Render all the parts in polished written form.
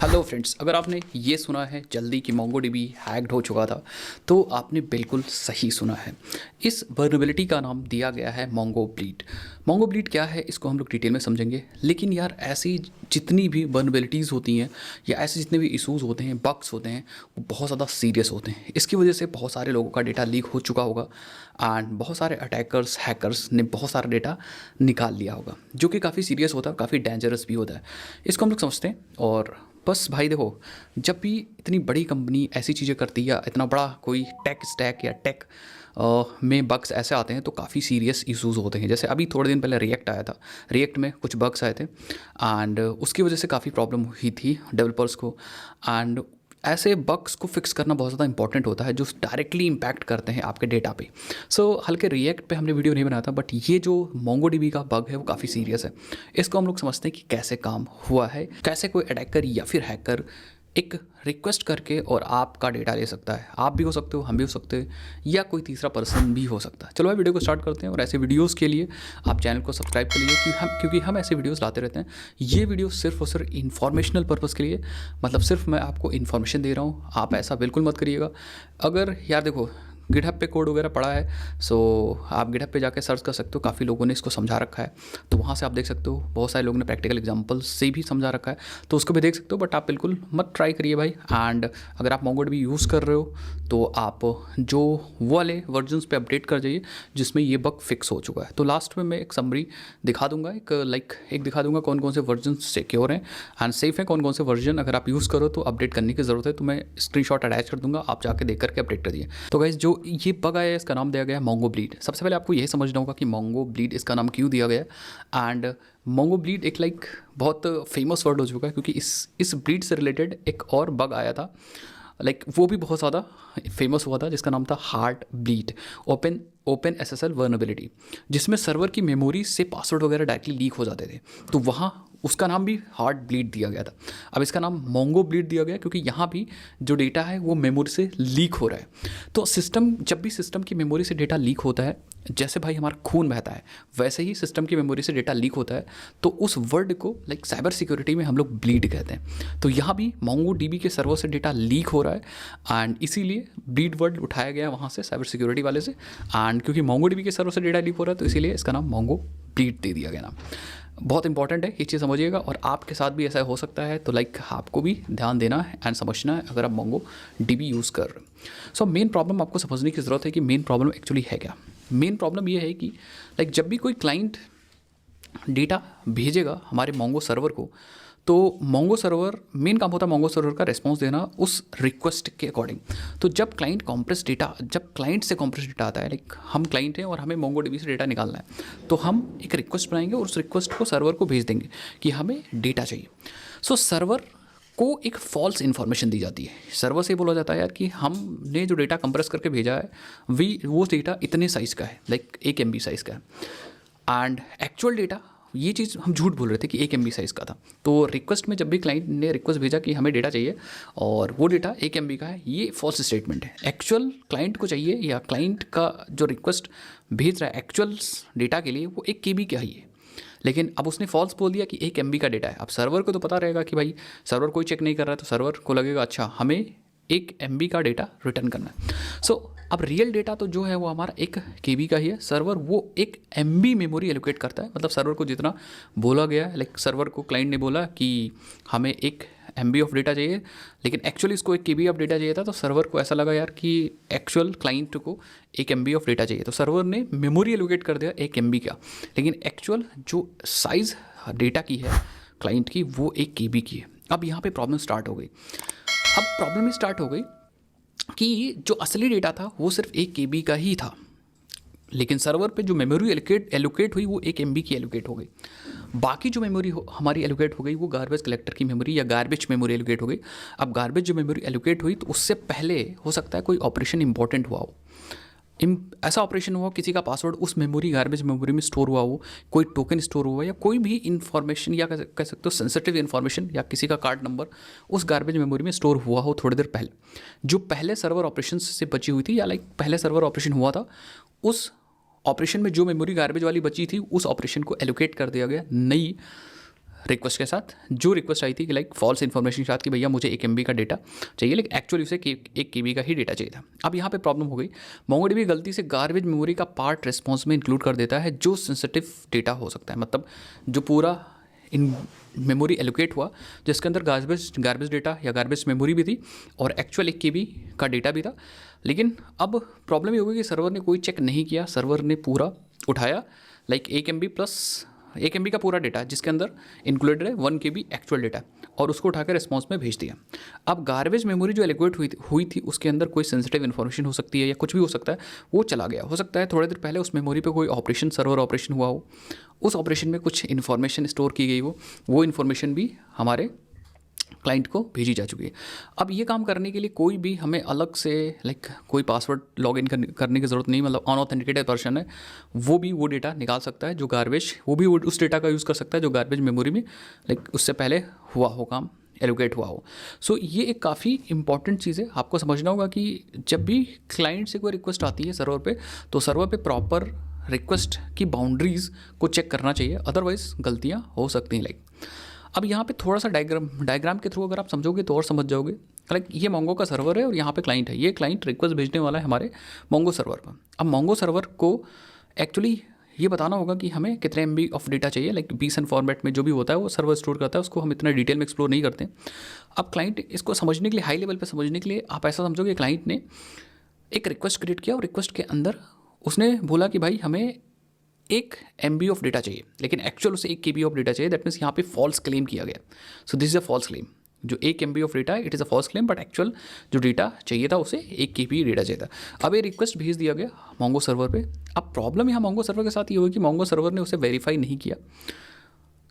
Hello friends, अगर आपने ये सुना है जल्दी कि मोंगोडीबी हैक्ड हो चुका था, तो आपने बिल्कुल सही सुना है। इस वल्नरेबिलिटी का नाम दिया गया है मोंगो ब्लीड। मोंगो ब्लीड क्या है, इसको हम लोग डिटेल में समझेंगे। लेकिन यार, ऐसी जितनी भी वल्नरेबिलिटीज़ होती हैं या ऐसे जितने भी इशूज़ होते हैं, बग्स होते हैं, वो बहुत ज़्यादा सीरियस होते हैं। इसकी वजह से बहुत सारे लोगों का डेटा लीक हो चुका होगा एंड बहुत सारे अटैकर्स, हैकर्स ने बहुत सारा डेटा निकाल लिया होगा, जो कि काफ़ी सीरियस होता है, काफ़ी डेंजरस भी होता है। इसको हम लोग समझते हैं। और बस भाई देखो, जब भी इतनी बड़ी कंपनी ऐसी चीज़ें करती है या इतना बड़ा कोई टेक स्टैक या टेक में बग्स ऐसे आते हैं, तो काफ़ी सीरियस इश्यूज़ होते हैं। जैसे अभी थोड़े दिन पहले रिएक्ट आया था, रिएक्ट में कुछ बग्स आए थे एंड उसकी वजह से काफ़ी प्रॉब्लम हुई थी डेवलपर्स को। एंड ऐसे बग्स को फिक्स करना बहुत ज़्यादा इंपॉर्टेंट होता है, जो डायरेक्टली इम्पैक्ट करते हैं आपके डेटा पे। हल्के रिएक्ट पे हमने वीडियो नहीं बनाया था, बट ये जो मोंगोडीबी का बग है वो काफ़ी सीरियस है। इसको हम लोग समझते हैं कि कैसे काम हुआ है, कैसे कोई अटैकर या फिर हैकर एक रिक्वेस्ट करके और आपका डेटा ले सकता है। आप भी हो सकते हो, हम भी हो सकते हैं, या कोई तीसरा पर्सन भी हो सकता है। चलो भाई, वीडियो को स्टार्ट करते हैं। और ऐसे वीडियोस के लिए आप चैनल को सब्सक्राइब कर लीजिए, क्योंकि हम ऐसे वीडियोस लाते रहते हैं। ये वीडियो सिर्फ और सिर्फ इन्फॉर्मेशनल पर्पज़ के लिए, मतलब सिर्फ मैं आपको इन्फॉर्मेशन दे रहा हूँ। आप ऐसा बिल्कुल मत करिएगा। अगर यार देखो, गिटहब पे कोड वगैरह पड़ा है, आप गिटहब पे जाके सर्च कर सकते हो। काफ़ी लोगों ने इसको समझा रखा है, तो वहाँ से आप देख सकते हो। बहुत सारे लोगों ने प्रैक्टिकल एग्जांपल से भी समझा रखा है, तो उसको भी देख सकते हो। बट आप बिल्कुल मत ट्राई करिए भाई। एंड अगर आप मोंगोडीबी यूज़ कर रहे हो, तो आप जो वो वाले वर्जन्स पे अपडेट कर जाइए जिसमें ये बग फिक्स हो चुका है। तो लास्ट में मैं एक समरी दिखा दूंगा, एक दिखा दूंगा कौन कौन से वर्जन सिक्योर हैं एंड सेफ हैं, कौन कौन से वर्जन अगर आप यूज़ करो तो अपडेट करने की ज़रूरत है। तो मैं स्क्रीनशॉट अटैच कर दूंगा, आप जाके देख करके अपडेट कर दिए। तो गाइस, जो ये बग आया है, इसका नाम दिया गया है मोंगो ब्लीड। सबसे पहले आपको यही समझना होगा कि मोंगो ब्लीड इसका नाम क्यों दिया गया। एंड मोंगो ब्लीड एक बहुत फेमस वर्ड हो चुका है, क्योंकि इस ब्लीड से रिलेटेड एक और बग आया था, वो भी बहुत ज़्यादा फेमस हुआ था, जिसका नाम था heart bleed open SSL vulnerability, जिसमें सर्वर की मेमोरी से पासवर्ड वगैरह डायरेक्टली लीक हो जाते थे। तो वहाँ उसका नाम भी हार्ट ब्लीड दिया गया था। अब इसका नाम मोंगो ब्लीड दिया गया क्योंकि यहाँ भी जो डेटा है वो मेमोरी से लीक हो रहा है। तो जब भी सिस्टम की मेमोरी से डेटा लीक होता है, जैसे भाई हमारा खून बहता है, वैसे ही सिस्टम की मेमोरी से डेटा लीक होता है। तो उस वर्ड को साइबर सिक्योरिटी में हम लोग ब्लीड कहते हैं। तो यहाँ भी मोंगो डीबी के सर्वर से डेटा लीक हो रहा है एंड इसीलिए ब्लीड वर्ड उठाया गया वहाँ से, साइबर सिक्योरिटी वाले से। एंड क्योंकि मोंगो डीबी के सर्वर से डेटा लीक हो रहा है, तो इसीलिए इसका नाम मोंगो ब्लीड दे दिया गया नाम। बहुत इंपॉर्टेंट है, ये चीज़ समझिएगा। और आपके साथ भी ऐसा हो सकता है, तो आपको भी ध्यान देना है एंड समझना है अगर आप मोंगो डीबी यूज़ कर रहे हो। मेन प्रॉब्लम आपको समझने की ज़रूरत है कि मेन प्रॉब्लम एक्चुअली है क्या। मेन प्रॉब्लम ये है कि जब भी कोई क्लाइंट डेटा भेजेगा हमारे मोंगो सर्वर को, तो मोंगो सर्वर मेन काम होता है मोंगो सर्वर का रिस्पॉन्स देना उस रिक्वेस्ट के अकॉर्डिंग। तो जब क्लाइंट से कॉम्प्रेस डेटा आता है, हम क्लाइंट हैं और हमें मोंगो डीबी से डेटा निकालना है, तो हम एक रिक्वेस्ट बनाएंगे और उस रिक्वेस्ट को सर्वर को भेज देंगे कि हमें डेटा चाहिए। सर्वर को एक फॉल्स इन्फॉर्मेशन दी जाती है। सर्वर से बोला जाता है यार कि हमने जो डेटा कंप्रेस करके भेजा है वो डेटा इतने साइज़ का है, 1 MB साइज़ का है। एंड एक्चुअल डेटा, ये चीज़ हम झूठ बोल रहे थे कि 1 MB साइज़ का था। तो रिक्वेस्ट में जब भी क्लाइंट ने रिक्वेस्ट भेजा कि हमें डेटा चाहिए और वो डेटा 1 MB का है, ये फॉल्स स्टेटमेंट है। एक्चुअल क्लाइंट को चाहिए, या क्लाइंट का जो रिक्वेस्ट भेज रहा है एक्चुअल डेटा के लिए, वो 1 KB का ही है। लेकिन अब उसने फॉल्स बोल दिया कि 1 MB का डेटा है। अब सर्वर को तो पता रहेगा कि भाई सर्वर कोई चेक नहीं कर रहा है, तो सर्वर को लगेगा अच्छा हमें 1 MB का डेटा रिटर्न करना है। अब रियल डेटा तो जो है वो हमारा 1 KB का ही है। सर्वर वो 1 MB मेमोरी एलोकेट करता है, मतलब सर्वर को जितना बोला गया है, सर्वर को क्लाइंट ने बोला कि हमें 1 MB ऑफ डेटा चाहिए, लेकिन एक्चुअली इसको 1 KB ऑफ डेटा चाहिए था। तो सर्वर को ऐसा लगा यार कि एक्चुअल क्लाइंट को 1 MB ऑफ डेटा चाहिए, तो सर्वर ने मेमोरी एलोकेट कर दिया 1 MB का, लेकिन एक्चुअल जो साइज़ डेटा की है क्लाइंट की, वो 1 KB की है। अब यहाँ पे प्रॉब्लम स्टार्ट हो गई। अब प्रॉब्लम ही स्टार्ट हो गई कि जो असली डेटा था वो सिर्फ 1 KB का ही था, लेकिन सर्वर पे जो मेमोरी एलोकेट हुई वो 1 MB की एलोकेट हो गई। बाकी जो मेमोरी हमारी एलोकेट हो गई वो गार्बेज कलेक्टर की मेमोरी या गार्बेज मेमोरी एलोकेट हो गई। अब गार्बेज जो मेमोरी एलोकेट हुई, तो उससे पहले हो सकता है कोई ऑपरेशन इंपॉर्टेंट हुआ हो, ऐसा ऑपरेशन हुआ किसी का पासवर्ड उस मेमोरी गार्बेज मेमोरी में स्टोर हुआ हो, कोई टोकन स्टोर हुआ, या कोई भी इन्फॉर्मेशन, या कह सकते हो सेंसिटिव इन्फॉर्मेशन, या किसी का कार्ड नंबर उस गार्बेज मेमोरी में स्टोर हुआ हो थोड़ी देर पहले, जो पहले सर्वर ऑपरेशन से बची हुई थी, या पहले सर्वर ऑपरेशन हुआ था, उस ऑपरेशन में जो मेमोरी गार्बेज वाली बची थी, उस ऑपरेशन को एलोकेट कर दिया गया नई रिक्वेस्ट के साथ, जो रिक्वेस्ट आई थी कि लाइक फॉल्स इन्फॉर्मेशन के साथ कि भैया मुझे 1 MB का डेटा चाहिए, लेकिन एक्चुअली उसे 1 KB का ही डेटा चाहिए था। अब यहाँ पे प्रॉब्लम हो गई, मोंगोडीबी गलती से गार्बेज मेमोरी का पार्ट रिस्पॉन्स में इंक्लूड कर देता है जो सेंसिटिव डेटा हो सकता है। मतलब जो पूरा इन मेमोरी एलोकेट हुआ जिसके अंदर गार्बेज डेटा या गार्बेज मेमोरी भी थी और एक्चुअल 1 KB का डेटा भी था। लेकिन अब प्रॉब्लम ये हो गई कि सर्वर ने कोई चेक नहीं किया, सर्वर ने पूरा उठाया लाइक 1 MB प्लस 1 MB का पूरा डेटा जिसके अंदर इंक्लूडेड है 1 KB एक्चुअल डेटा, और उसको उठाकर रिस्पॉन्स में भेज दिया। अब गार्बेज मेमोरी जो एलोकेट हुई थी उसके अंदर कोई सेंसिटिव इन्फॉर्मेशन हो सकती है या कुछ भी हो सकता है, वो चला गया। हो सकता है थोड़ी देर पहले उस मेमोरी पे कोई ऑपरेशन, सर्वर ऑपरेशन हुआ हो, उस ऑपरेशन में कुछ इन्फॉर्मेशन स्टोर की गई हो, वो इन्फॉर्मेशन भी हमारे क्लाइंट को भेजी जा चुकी है। अब ये काम करने के लिए कोई भी हमें अलग से लाइक कोई पासवर्ड लॉगिन करने की ज़रूरत नहीं, मतलब अनऑथेंटिकेटेड पर्सन है वो भी वो डेटा निकाल सकता है जो गार्बेज, वो भी उस डेटा का यूज़ कर सकता है जो गार्बेज मेमोरी में लाइक उससे पहले हुआ हो, काम एलोकेट हुआ हो। सो ये एक काफ़ी इंपॉर्टेंट चीज़ है, आपको समझना होगा कि जब भी क्लाइंट से कोई रिक्वेस्ट आती है सर्वर पे, तो सर्वर पे प्रॉपर रिक्वेस्ट की बाउंड्रीज़ को चेक करना चाहिए, अदरवाइज़ गलतियाँ हो सकती हैं। लाइक अब यहाँ पे थोड़ा सा डायग्राम के थ्रू अगर आप समझोगे तो और समझ जाओगे। लाइक ये मोंगो का सर्वर है और यहाँ पे क्लाइंट है, ये क्लाइंट रिक्वेस्ट भेजने वाला है हमारे मोंगो सर्वर पर। अब मोंगो सर्वर को एक्चुअली ये बताना होगा कि हमें कितने MB ऑफ डेटा चाहिए, लाइक BSN फॉर्मेट में जो भी होता है वो सर्वर स्टोर करता है, उसको हम इतना डिटेल में एक्सप्लोर नहीं करते। अब क्लाइंट इसको समझने के लिए, हाई लेवल पर समझने के लिए आप ऐसा समझोगे, क्लाइंट ने एक रिक्वेस्ट क्रिएट किया और रिक्वेस्ट के अंदर उसने बोला कि भाई हमें 1 MB ऑफ डेटा चाहिए, लेकिन एक्चुअल उसे 1 KB ऑफ डेटा चाहिए। दैट मीन्स यहाँ पे फॉल्स क्लेम किया गया। So this is a false claim, जो 1 MB ऑफ डेटा है it is a false claim, but actual जो डेटा चाहिए था उसे 1 KB डेटा चाहिए था। अब ये रिक्वेस्ट भेज दिया गया मोंगो सर्वर पे। अब प्रॉब्लम यहाँ मोंगो सर्वर के साथ ये हुई कि मोंगो सर्वर ने उसे वेरीफाई नहीं किया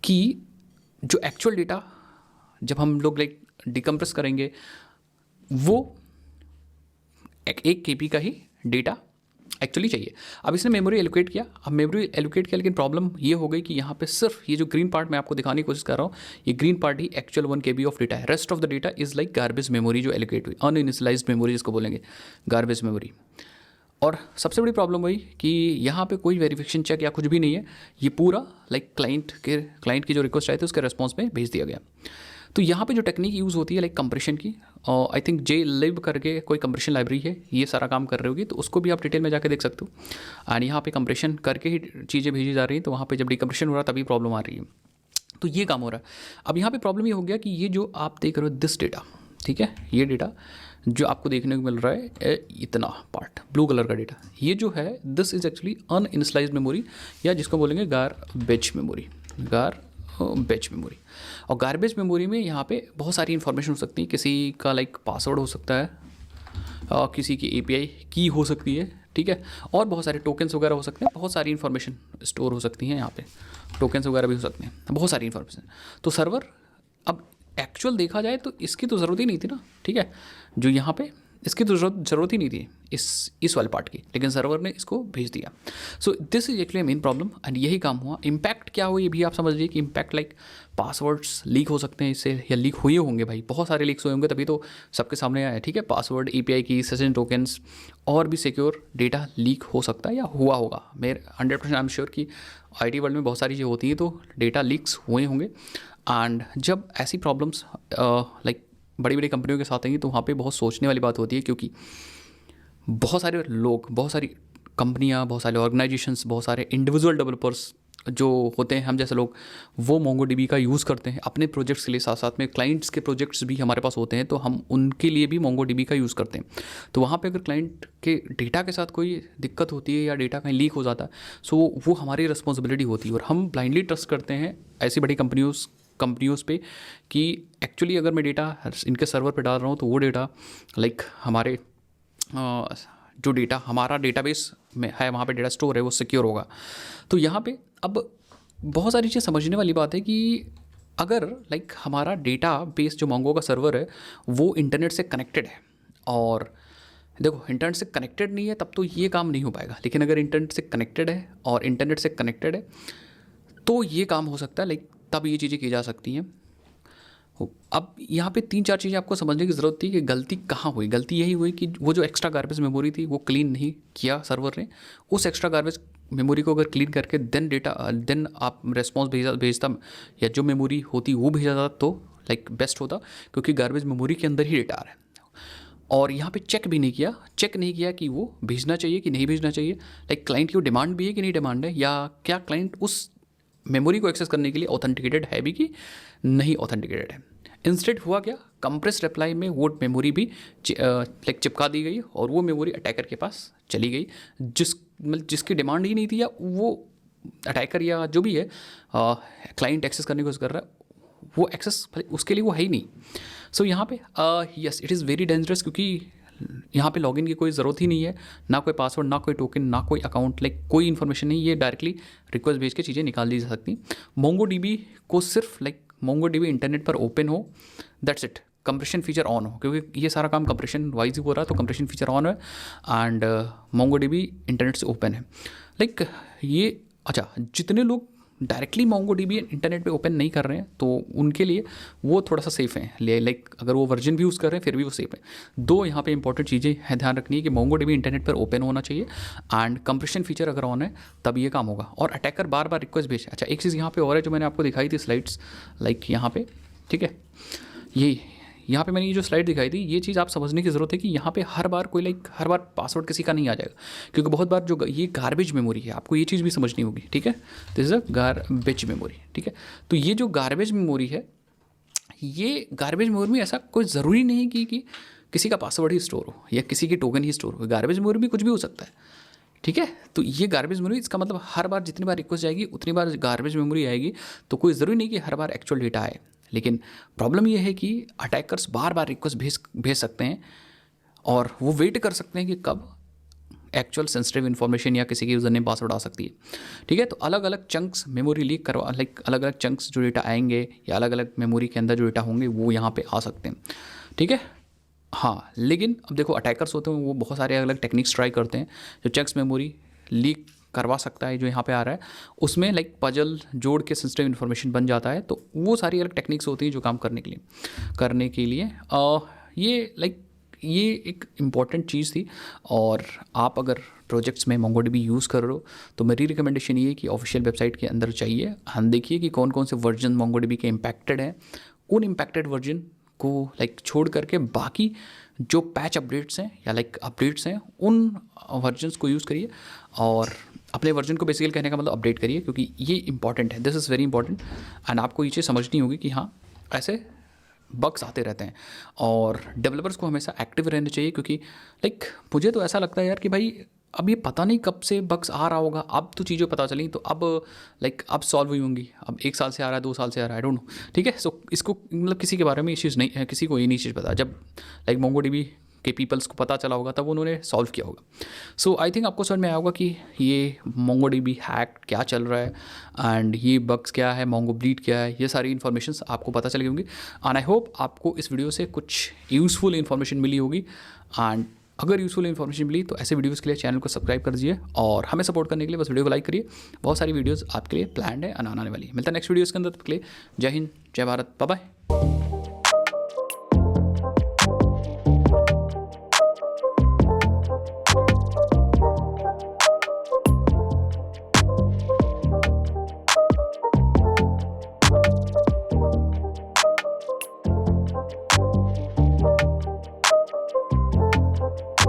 कि जो एक्चुअल डेटा जब हम लोग लाइक डिकम्प्रेस करेंगे वो 1 KB का ही डेटा एक्चुअली चाहिए। अब इसने मेमोरी एलोकेट किया, अब मेमोरी एलोकेट किया, लेकिन प्रॉब्लम ये हो गई कि यहाँ पे सिर्फ ये जो ग्रीन पार्ट मैं आपको दिखाने की कोशिश कर रहा हूँ, ये ग्रीन पार्ट ही एक्चुअल 1 KB ऑफ डेटा है। Rest of the data is like garbage memory जो एलोकेट हुई, अनइनिशियलाइज्ड मेमोरी जिसको बोलेंगे, गार्बेज मेमोरी। और सबसे बड़ी प्रॉब्लम हुई कि यहाँ पे कोई वेरिफिकेशन चेक या कुछ भी नहीं है, ये पूरा लाइक क्लाइंट की जो रिक्वेस्ट आई थी उसके रिस्पॉन्स में भेज दिया गया। तो यहाँ पे जो टेक्निक यूज़ होती है लाइक कंप्रेशन की, आई थिंक JLib करके कोई कंप्रेशन लाइब्रेरी है, ये सारा काम कर रही होगी, तो उसको भी आप डिटेल में जाके देख सकते हो। एंड यहाँ पे कंप्रेशन करके ही चीज़ें भेजी जा रही हैं, तो वहाँ पे जब डिकम्प्रेशन हो रहा है तभी प्रॉब्लम आ रही है। तो ये काम हो रहा है। अब यहाँ पे प्रॉब्लम ये हो गया कि ये जो आप देख रहे हो दिस डेटा, ठीक है, ये डेटा जो आपको देखने को मिल रहा है इतना पार्ट ब्लू कलर का डेटा, ये जो है दिस इज़ एक्चुअली अनइनिशियलाइज्ड मेमोरी, या जिसको बोलेंगे गार्बेज मेमोरी, गार्बेज मेमोरी। और गार्बेज मेमोरी में यहाँ पे बहुत सारी इन्फॉर्मेशन हो सकती है, किसी का लाइक पासवर्ड हो सकता है, किसी की API की हो सकती है, ठीक है, और बहुत सारे टोकन्स वगैरह हो सकते हैं, बहुत सारी इन्फॉर्मेशन स्टोर हो सकती हैं यहाँ पे, टोकन्स वगैरह भी हो सकते हैं, बहुत सारी इन्फॉर्मेशन। तो सर्वर अब एक्चुअल देखा जाए तो इसकी तो ज़रूरत ही नहीं थी ना, ठीक है, जो यहाँ पे इसकी तो ज़रूरत ही नहीं थी इस वाले पार्ट की, लेकिन सर्वर ने इसको भेज दिया। सो this is actually main problem, and यही काम हुआ। इम्पैक्ट क्या हुआ ये भी आप समझ लीजिए कि इम्पैक्ट लाइक पासवर्ड्स लीक हो सकते हैं इससे, या लीक हुए होंगे भाई, बहुत सारे लीक्स हुए होंगे तभी तो सबके सामने आया, ठीक है। पासवर्ड, API की, सेशन टोकन्स और भी सिक्योर डेटा लीक हो सकता है या हुआ होगा। मेरे 100% आई एम श्योर कि IT वर्ल्ड में बहुत सारी चीज़ें होती हैं तो डेटा लीक्स हुए होंगे। एंड जब ऐसी प्रॉब्लम्स लाइक बड़ी बड़ी कंपनियों के साथ आएंगी तो वहाँ पे बहुत सोचने वाली बात होती है, क्योंकि बहुत सारे लोग, बहुत सारी कंपनियाँ, बहुत सारे ऑर्गेनाइजेशंस, बहुत सारे इंडिविजुअल डेवलपर्स जो होते हैं हम जैसे लोग, वो MongoDB का यूज़ करते हैं अपने प्रोजेक्ट्स के लिए। साथ साथ में क्लाइंट्स के प्रोजेक्ट्स भी हमारे पास होते हैं तो हम उनके लिए भी MongoDB का यूज़ करते हैं। तो वहाँ पे अगर क्लाइंट के डेटा के साथ कोई दिक्कत होती है या डेटा कहीं लीक हो जाता है, सो वो हमारी रिस्पॉन्सिबिलिटी होती है, और हम ब्लाइंडली ट्रस्ट करते हैं ऐसी बड़ी कंपनियों पे कि एक्चुअली अगर मैं डेटा इनके सर्वर पे डाल रहा हूँ तो वो डेटा लाइक हमारे जो डेटा हमारा डेटाबेस में है, वहाँ पे डेटा स्टोर है, वो सिक्योर होगा। तो यहाँ पे अब बहुत सारी चीज़ समझने वाली बात है कि अगर लाइक हमारा डेटा बेस जो मोंगो का सर्वर है वो इंटरनेट से कनेक्टेड है, और देखो इंटरनेट से कनेक्टेड नहीं है तब तो ये काम नहीं हो पाएगा, लेकिन अगर इंटरनेट से कनेक्टेड है और इंटरनेट से कनेक्टेड है तो ये काम हो सकता है, लाइक तब ये चीज़ें की जा सकती हैं। अब यहाँ पे 3-4 चीज़ें आपको समझने की ज़रूरत थी कि गलती कहाँ हुई। गलती यही हुई कि वो जो एक्स्ट्रा गार्बेज मेमोरी थी वो क्लीन नहीं किया सर्वर ने। उस एक्स्ट्रा गार्बेज मेमोरी को अगर क्लीन करके देन आप रिस्पॉन्स भेजता या जो मेमोरी होती वो भेजा जाता तो लाइक बेस्ट होता, क्योंकि गार्बेज मेमोरी के अंदर ही डेटा आ रहा है। और यहाँ पे चेक नहीं किया कि वो भेजना चाहिए कि नहीं भेजना चाहिए, लाइक क्लाइंट की वो डिमांड भी है कि नहीं डिमांड है, या क्या क्लाइंट उस मेमोरी को एक्सेस करने के लिए ऑथेंटिकेटेड है भी कि नहीं ऑथेंटिकेटेड है। इंस्टेड हुआ क्या, कंप्रेस रिप्लाई में वो मेमोरी भी लाइक चिपका दी गई और वो मेमोरी अटैकर के पास चली गई, जिसकी डिमांड ही नहीं थी, या वो अटैकर या जो भी है क्लाइंट एक्सेस करने की कोशिश कर रहा है वो एक्सेस उसके लिए वो है ही नहीं। सो यहाँ पे yes it is very dangerous, क्योंकि यहाँ पे लॉगिन की कोई ज़रूरत ही नहीं है, ना कोई पासवर्ड, ना कोई टोकन, ना कोई अकाउंट, लाइक कोई इन्फॉर्मेशन नहीं, ये डायरेक्टली रिक्वेस्ट भेज के चीज़ें निकाल दी जा सकती। मोंगोडीबी को सिर्फ लाइक मोंगोडीबी इंटरनेट पर ओपन हो, that's it, compression feature on हो, क्योंकि ये सारा काम कंप्रेशन वाइज ही हो रहा है, तो कंप्रेशन फीचर ऑन है एंड मोंगोडीबी इंटरनेट से ओपन है। लाइक ये अच्छा, जितने लोग डायरेक्टली मोंगोडीबी इंटरनेट पे ओपन नहीं कर रहे हैं तो उनके लिए वो थोड़ा सा सेफ़ है, लाइक अगर वो वर्जन भी यूज़ कर रहे हैं फिर भी वो सेफ़ है। दो यहाँ पे इंपॉर्टेंट चीज़ें हैं ध्यान रखनी है कि मोंगोडीबी इंटरनेट पर ओपन होना चाहिए एंड कंप्रेशन फीचर अगर ऑन है तब ये काम होगा, और अटैकर बार बार रिक्वेस्ट भेजे। अच्छा, एक चीज़ यहाँ पे और है जो मैंने आपको दिखाई थी स्लाइड्स, लाइक यहाँ पे, ठीक है, ये यहाँ पे मैंने ये जो स्लाइड दिखाई थी, ये चीज़ आप समझने की ज़रूरत है कि यहाँ पे हर बार पासवर्ड किसी का नहीं आ जाएगा, क्योंकि बहुत बार जो ये गार्बेज मेमोरी है, आपको ये चीज़ भी समझनी होगी, ठीक है, this is a garbage memory, ठीक है। तो ये जो गार्बेज मेमोरी है, ये गार्बेज मेमोरी में ऐसा कोई ज़रूरी नहीं कि किसी का पासवर्ड ही स्टोर हो या किसी की टोकन ही स्टोर हो, गार्बेज मेमोरी में कुछ भी हो सकता है, ठीक है। तो ये गार्बेज मेमोरी, इसका मतलब हर बार जितनी बार रिक्वेस्ट जाएगी उतनी बार गार्बेज मेमोरी आएगी, तो कोई ज़रूरी नहीं कि हर बार एक्चुअल डेटा आए। लेकिन प्रॉब्लम ये है कि अटैकर्स बार बार रिक्वेस्ट भेज सकते हैं और वो वेट कर सकते हैं कि कब एक्चुअल सेंसिटिव इन्फॉर्मेशन या किसी की यूज़र नेम पासवर्ड आ सकती है, ठीक है। तो अलग अलग चंक्स मेमोरी लीक करवा, लाइक अलग अलग चंक्स जो डेटा आएंगे या अलग अलग मेमोरी के अंदर जो डेटा होंगे वो यहाँ पे आ सकते हैं, ठीक है। हाँ, लेकिन अब देखो अटैकर्स होते हैं वो बहुत सारे अलग टेक्निक्स ट्राई करते हैं जो चंक्स मेमोरी लीक करवा सकता है, जो यहाँ पे आ रहा है उसमें लाइक पजल जोड़ के सेंसिटिव इन्फॉर्मेशन बन जाता है। तो वो सारी अलग टेक्निक्स होती हैं जो काम करने के लिए ये लाइक ये एक इम्पॉर्टेंट चीज़ थी। और आप अगर प्रोजेक्ट्स में मोंगोडीबी यूज़ कर रहे हो तो मेरी रिकमेंडेशन ये है कि ऑफिशियल वेबसाइट के अंदर चाहिए, हम देखिए कि कौन कौन से वर्जन मोंगोडीबी के इम्पैक्टेड हैं, उन इम्पैक्टेड वर्जन को लाइक छोड़ करके बाकी जो पैच अपडेट्स हैं या लाइक अपडेट्स हैं उन वर्जन्स को यूज़ करिए, और अपने वर्जन को बेसिकली कहने का मतलब अपडेट करिए, क्योंकि ये इंपॉर्टेंट है, this is very important. And आपको ये चीज़ समझनी होगी कि हाँ ऐसे बग्स आते रहते हैं और डेवलपर्स को हमेशा एक्टिव रहना चाहिए, क्योंकि लाइक मुझे तो ऐसा लगता है यार कि भाई अब ये पता नहीं कब से बग्स आ रहा होगा, अब तो चीज़ें पता चली तो अब लाइक अब सॉल्व हुई होंगी, अब 1 साल से आ रहा है 2 साल से आ रहा है, आई डोंट नो, ठीक है। सो इसको मतलब किसी के बारे में ये चीज़ नहीं है, किसी को ये नहीं चीज़ पता, जब लाइक मोंगोडीबी के पीपल्स को पता चला होगा तब उन्होंने सॉल्व किया होगा। सो आई थिंक आपको समझ में आया होगा कि ये मोंगोडीबी हैक क्या चल रहा है एंड ये बग्स क्या है, मोंगो ब्लीड क्या है, ये सारी इन्फॉर्मेशन आपको पता चल गई होंगी। एंड आई होप आपको इस वीडियो से कुछ यूज़फुल इन्फॉर्मेशन मिली होगी। एंड अगर यूज़फुल इन्फॉर्मेशन मिली तो ऐसे वीडियोज़ के लिए चैनल को सब्सक्राइब कर दीजिए और हमें सपोर्ट करने के लिए बस वीडियो को लाइक करिए। बहुत सारी वीडियोज़ आपके लिए प्लान्ड है आने वाली है। मिलता है नेक्स्ट वीडियोज़ के अंदर, तब के लिए जय हिंद, जय भारत, बाय बाय।